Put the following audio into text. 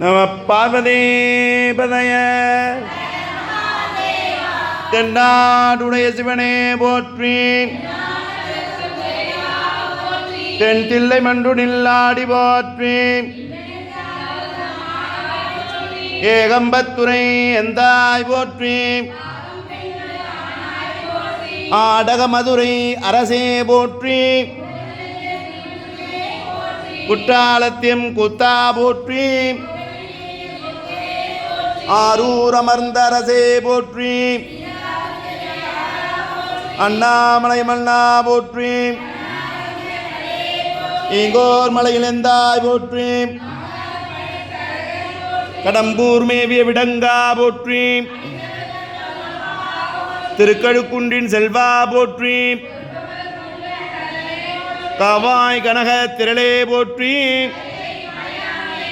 நம பார்வதி பதய தென்னாடுடைய சிவனே போற்றி. தென் தில்லை மன்று நில்லாடி போற்றி. ஏகம்பத்துரை எந்தாய் போற்றி. ஆடக மதுரை அரசே போற்றி. குற்றாலத்தியம் குத்தா போற்றி. ஆரூர் அமர்ந்த அரசே போற்றி. அண்ணாமலை மன்னா போற்றி. ஈங்கோர் மலையில் எந்தாய் போற்றி. கடம்பூர் மேவிய விடங்கா போற்றி. திருக்கழுக்குன்றின் செல்வா போற்றி. காவாய் கனக திரளே போற்றி.